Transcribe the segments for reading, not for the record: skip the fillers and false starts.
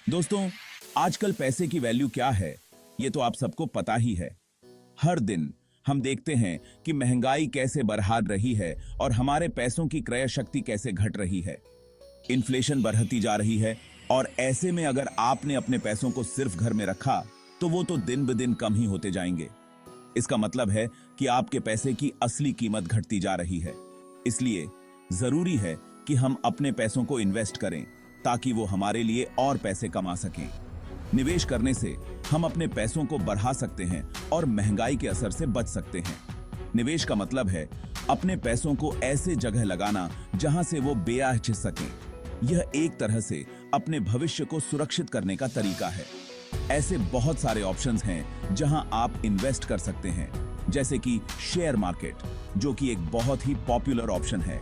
दोस्तों, आजकल पैसे की वैल्यू क्या है, ये तो आप सबको पता ही है। हर दिन हम देखते हैं कि महंगाई कैसे बढ़ रही है और हमारे पैसों की क्रय शक्ति कैसे घट रही है। इन्फ्लेशन बढ़ती जा रही है और ऐसे में अगर आपने अपने पैसों को सिर्फ घर में रखा, तो वो तो दिन ब दिन कम ही होते जाएंगे। इसका मतलब है कि आपके पैसे की असली कीमत घटती जा रही है। इसलिए जरूरी है कि हम अपने पैसों को इन्वेस्ट करें ताकि वो हमारे लिए और पैसे कमा सकें। निवेश करने से हम अपने पैसों को बढ़ा सकते हैं और महंगाई के असर से बच सकते हैं। निवेश का मतलब है अपने पैसों को ऐसे जगह लगाना जहां से वो बेआह सकें। यह एक तरह से अपने भविष्य को सुरक्षित करने का तरीका है। ऐसे बहुत सारे ऑप्शंस हैं जहां आप इन्वेस्ट कर सकते हैं, जैसे कि शेयर मार्केट, जो कि एक बहुत ही पॉपुलर ऑप्शन है,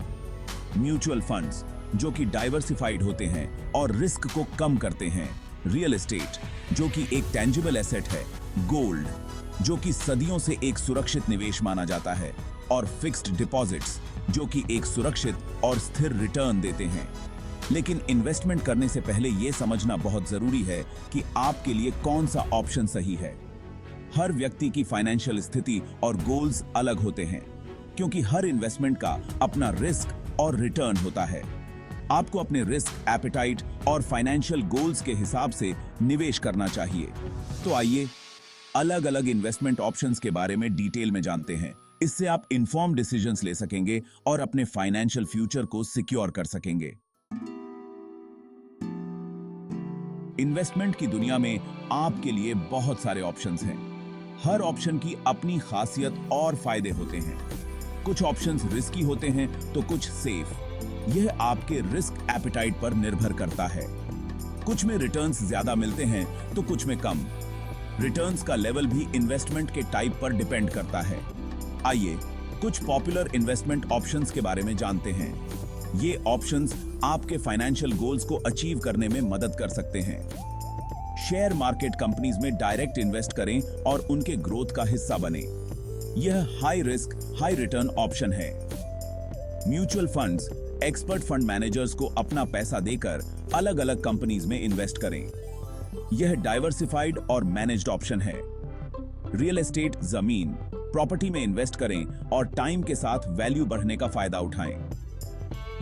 म्यूचुअल फंड्स, जो कि डाइवर्सिफाइड होते हैं और रिस्क को कम करते हैं, रियल एस्टेट, जो कि एक टेंजिबल एसेट है, गोल्ड, जो कि सदियों से एक सुरक्षित निवेश माना जाता है, और फिक्स्ड डिपॉजिट्स, जो कि एक सुरक्षित और स्थिर रिटर्न देते हैं। लेकिन इन्वेस्टमेंट करने से पहले यह समझना बहुत जरूरी है कि आपके लिए कौन सा ऑप्शन सही है। हर व्यक्ति की फाइनेंशियल स्थिति और गोल्स अलग होते हैं, क्योंकि हर इन्वेस्टमेंट का अपना रिस्क और रिटर्न होता है। आपको अपने रिस्क, एपेटाइट और फाइनेंशियल गोल्स के हिसाब से निवेश करना चाहिए। तो आइए अलग अलग इन्वेस्टमेंट ऑप्शंस के बारे में डिटेल में जानते हैं। इससे आप इन्फॉर्म डिसीजंस ले सकेंगे और अपने फाइनेंशियल फ्यूचर को सिक्योर कर सकेंगे। इन्वेस्टमेंट की दुनिया में आपके लिए बहुत सारे ऑप्शंस हैं। हर ऑप्शन की अपनी खासियत और फायदे होते हैं। कुछ ऑप्शंस रिस्की होते हैं तो कुछ सेफ। यह आपके रिस्क एपेटाइट पर निर्भर करता है। कुछ में रिटर्न्स ज्यादा मिलते हैं तो कुछ में कम। रिटर्न्स का लेवल भी इन्वेस्टमेंट के टाइप पर डिपेंड करता है। आइए कुछ पॉपुलर इन्वेस्टमेंट ऑप्शंस के बारे में जानते हैं। ये ऑप्शंस आपके फाइनेंशियल गोल्स को अचीव करने में मदद कर सकते हैं। शेयर मार्केट कंपनीज में डायरेक्ट इन्वेस्ट करें और उनके ग्रोथ का हिस्सा बने। यह high risk high return option है। Mutual funds expert fund managers को अपना पैसा देकर अलग अलग कंपनीज में इन्वेस्ट करें। यह डाइवर्सिफाइड और मैनेज्ड ऑप्शन है। रियल एस्टेट, जमीन, प्रॉपर्टी में इन्वेस्ट करें और टाइम के साथ वैल्यू बढ़ने का फायदा उठाएं।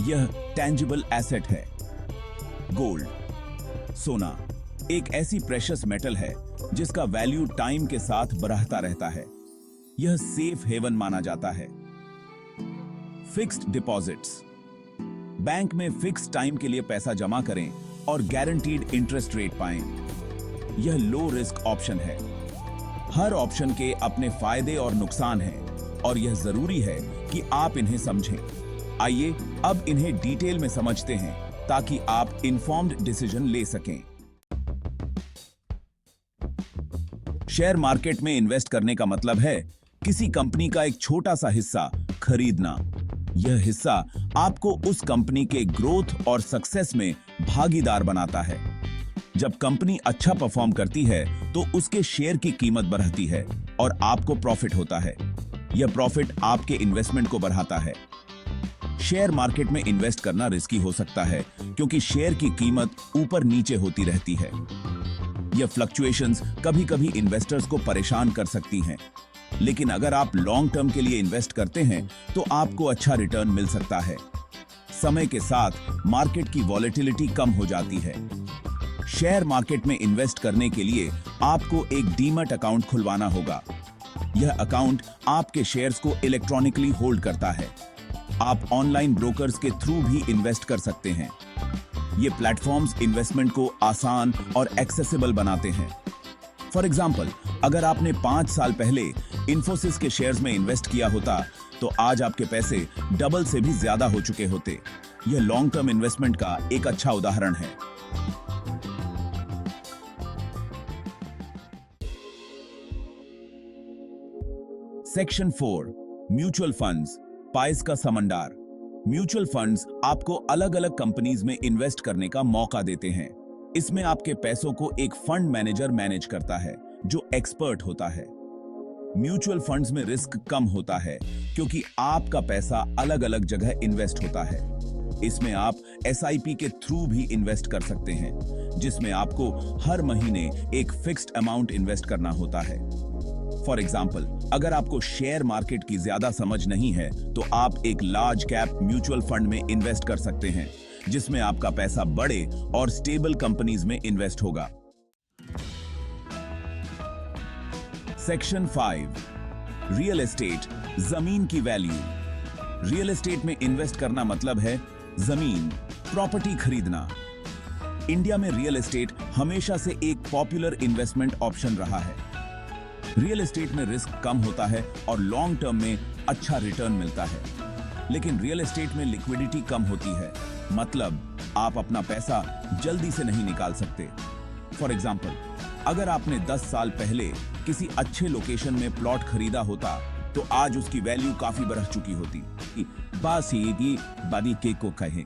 यह टेंजिबल एसेट है। गोल्ड, सोना, एक ऐसी प्रेशियस मेटल है जिसका वैल्यू टाइम के साथ बढ़ता रहता है। यह सेफ हेवन माना जाता है। फिक्स्ड डिपॉजिट्स, बैंक में फिक्स टाइम के लिए पैसा जमा करें और गारंटीड इंटरेस्ट रेट पाएं। यह लो रिस्क ऑप्शन है। हर ऑप्शन के अपने फायदे और नुकसान हैं और यह जरूरी है कि आप इन्हें समझें। आइए अब इन्हें डिटेल में समझते हैं ताकि आप इन्फॉर्म्ड डिसीजन ले सकें। शेयर मार्केट में इन्वेस्ट करने का मतलब है किसी कंपनी का एक छोटा सा हिस्सा खरीदना। यह हिस्सा आपको उस कंपनी के ग्रोथ और सक्सेस में भागीदार बनाता है। जब कंपनी अच्छा परफॉर्म करती है तो उसके शेयर की कीमत बढ़ती है और आपको प्रॉफिट होता है। यह प्रॉफिट आपके इन्वेस्टमेंट को बढ़ाता है। शेयर मार्केट में इन्वेस्ट करना रिस्की हो सकता है क्योंकि शेयर की कीमत ऊपर नीचे होती रहती है। यह फ्लक्चुएशंस कभी-कभी इन्वेस्टर्स को परेशान कर सकती हैं। लेकिन अगर आप लॉन्ग टर्म के लिए इन्वेस्ट करते हैं तो आपको अच्छा रिटर्न मिल सकता है। समय के साथ मार्केट की वॉलेटिलिटी कम हो जाती है। शेयर मार्केट में इन्वेस्ट करने के लिए आपको एक डीमैट अकाउंट खुलवाना होगा। यह अकाउंट आपके शेयर्स को इलेक्ट्रॉनिकली होल्ड करता है। आप ऑनलाइन ब्रोकर्स के थ्रू भी इन्वेस्ट कर सकते हैं। ये प्लेटफॉर्म्स इन्वेस्टमेंट को आसान और एक्सेसिबल बनाते हैं। फॉर एग्जाम्पल, अगर आपने 5 साल पहले इन्फोसिस के शेयर्स में इन्वेस्ट किया होता तो आज आपके पैसे डबल से भी ज्यादा हो चुके होते। यह लॉन्ग टर्म इन्वेस्टमेंट का एक अच्छा उदाहरण है। सेक्शन 4, म्यूचुअल फंड्स, पाइस का समंदर। म्यूचुअल फंड्स आपको अलग अलग कंपनीज में इन्वेस्ट करने का मौका देते हैं। इसमें आपके पैसों को एक फंड मैनेजर मैनेज करता है जो एक्सपर्ट होता है। म्यूचुअल फंड्स में रिस्क कम होता है क्योंकि आपका पैसा अलग अलग जगह इन्वेस्ट होता है। इसमें आप एसआईपी के थ्रू भी इन्वेस्ट कर सकते हैं, जिसमें आपको हर महीने एक फिक्स्ड अमाउंट इन्वेस्ट करना होता है। फॉर एग्जाम्पल, अगर आपको शेयर मार्केट की ज्यादा समझ नहीं है तो आप एक लार्ज कैप म्यूचुअल फंड में इन्वेस्ट कर सकते हैं, जिसमें आपका पैसा बड़े और स्टेबल कंपनीज में इन्वेस्ट होगा। सेक्शन 5, रियल एस्टेट, जमीन की वैल्यू। रियल एस्टेट में इन्वेस्ट करना मतलब है जमीन, प्रॉपर्टी खरीदना। इंडिया में रियल एस्टेट हमेशा से एक पॉपुलर इन्वेस्टमेंट ऑप्शन रहा है। रियल एस्टेट में रिस्क कम होता है और लॉन्ग टर्म में अच्छा रिटर्न मिलता है, लेकिन रियल एस्टेट में लिक्विडिटी कम होती है, मतलब आप अपना पैसा जल्दी से नहीं निकाल सकते। फॉर एग्जाम्पल, अगर आपने 10 साल पहले किसी अच्छे लोकेशन में प्लॉट खरीदा होता तो आज उसकी वैल्यू काफी बढ़ चुकी होती। बासी की बादी के को कहें।